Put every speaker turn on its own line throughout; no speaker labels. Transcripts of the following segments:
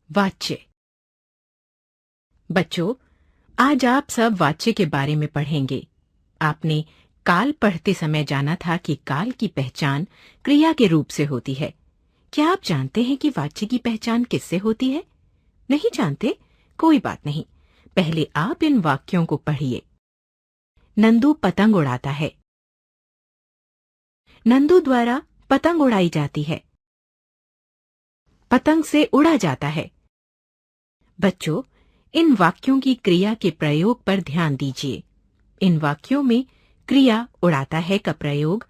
वाच्य। बच्चों, आज आप सब वाच्य के बारे में पढ़ेंगे। आपने काल पढ़ते समय जाना था कि काल की पहचान क्रिया के रूप से होती है। क्या आप जानते हैं कि वाच्य की पहचान किससे होती है? नहीं जानते? कोई बात नहीं। पहले आप इन वाक्यों को पढ़िए। नंदू पतंग उड़ाता है। नंदू द्वारा पतंग उड़ाई जाती है। पतंग से उड़ा जाता है। बच्चों, इन वाक्यों की क्रिया के प्रयोग पर ध्यान दीजिए। इन वाक्यों में क्रिया उड़ाता है का प्रयोग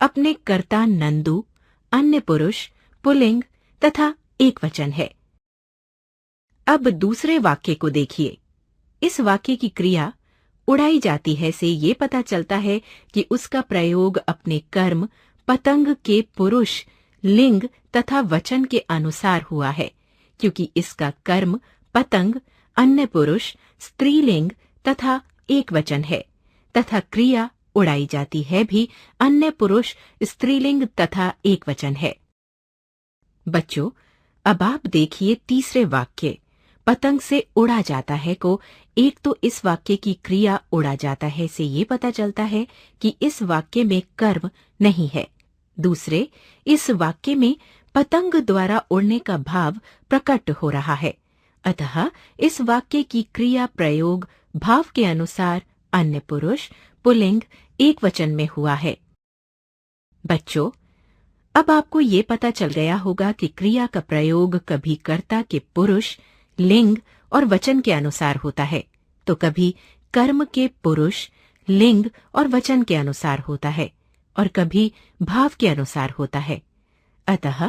अपने कर्ता नंदू, अन्य पुरुष, पुल्लिंग तथा एकवचन है। अब दूसरे वाक्य को देखिए। इस वाक्य की क्रिया उड़ाई जाती है से ये पता चलता है कि उसका प्रयोग अपने कर्म पतंग के पुरुष, लिंग तथा वचन के अनुसार हुआ है, क्योंकि इसका कर्म पतंग, अन्य पुरुष, स्त्रीलिंग तथा एकवचन है, तथा क्रिया उड़ाई जाती है भी अन्य पुरुष, स्त्रीलिंग तथा एकवचन है। बच्चों, अब आप देखिए तीसरे वाक्य पतंग से उड़ा जाता है को। एक तो इस वाक्य की क्रिया उड़ा जाता है से ये पता चलता है कि इस वाक्य में कर्म नहीं है। दूसरे, इस वाक्य में पतंग द्वारा उड़ने का भाव प्रकट हो रहा है, अतः इस वाक्य की क्रिया प्रयोग भाव के अनुसार अन्य पुरुष, पुल्लिंग, एकवचन में हुआ है। बच्चों, अब आपको ये पता चल गया होगा कि क्रिया का प्रयोग कभी कर्ता के पुरुष, लिंग और वचन के अनुसार होता है, तो कभी कर्म के पुरुष, लिंग और वचन के अनुसार होता है, और कभी भाव के अनुसार होता है। अतः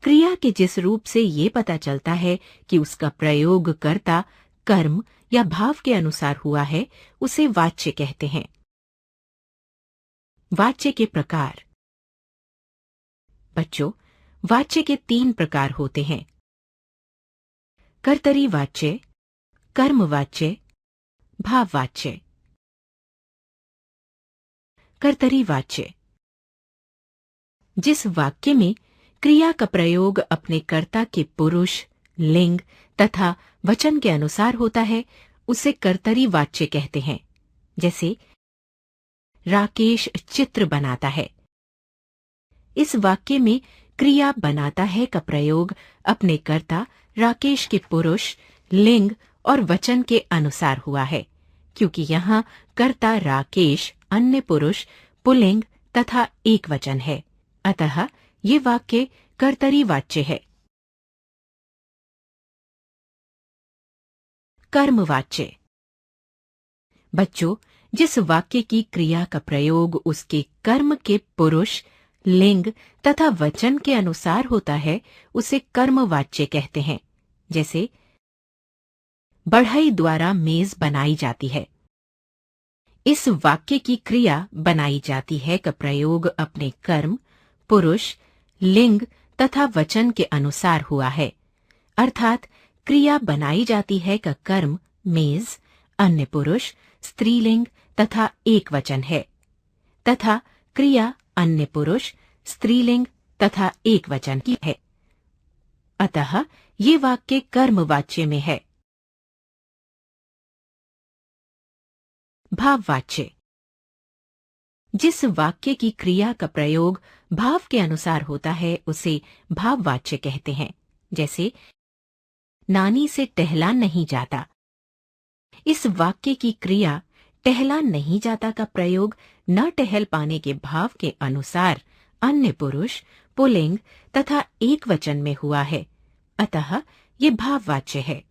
क्रिया के जिस रूप से ये पता चलता है कि उसका प्रयोग कर्ता, कर्म या भाव के अनुसार हुआ है, उसे वाच्य कहते हैं। वाच्य के प्रकार। बच्चों, वाच्य के 3 प्रकार होते हैं: कर्तरी वाच्य, कर्मवाच्य, भाववाच्य। कर्तरी वाच्य। जिस वाक्य में क्रिया का प्रयोग अपने कर्ता के पुरुष, लिंग तथा वचन के अनुसार होता है, उसे कर्तरी वाच्य कहते हैं। जैसे राकेश चित्र बनाता है। इस वाक्य में क्रिया बनाता है का प्रयोग अपने कर्ता राकेश के पुरुष, लिंग और वचन के अनुसार हुआ है, क्योंकि यहाँ कर्ता राकेश, अन्य पुरुष, पुल्लिंग तथा एकवचन है, अतः ये वाक्य कर्तरी वाच्य है। कर्मवाच्य। बच्चों, जिस वाक्य की क्रिया का प्रयोग उसके कर्म के पुरुष, लिंग तथा वचन के अनुसार होता है, उसे कर्मवाच्य कहते हैं। जैसे बढ़ई द्वारा मेज बनाई जाती है। इस वाक्य की क्रिया बनाई जाती है का प्रयोग अपने कर्म, पुरुष, लिंग तथा वचन के अनुसार हुआ है, अर्थात क्रिया बनाई जाती है का कर्म मेज, अन्य पुरुष, स्त्रीलिंग तथा एकवचन है, तथा क्रिया अन्य पुरुष, स्त्रीलिंग तथा एकवचन की है, अतः ये वाक्य कर्मवाच्य में है। भाववाच्य। जिस वाक्य की क्रिया का प्रयोग भाव के अनुसार होता है, उसे भाववाच्य कहते हैं। जैसे नानी से टहला नहीं जाता। इस वाक्य की क्रिया टहला नहीं जाता का प्रयोग न टहल पाने के भाव के अनुसार अन्य पुरुष, पुल्लिंग तथा एकवचन में हुआ है, अतः ये भाववाच्य है।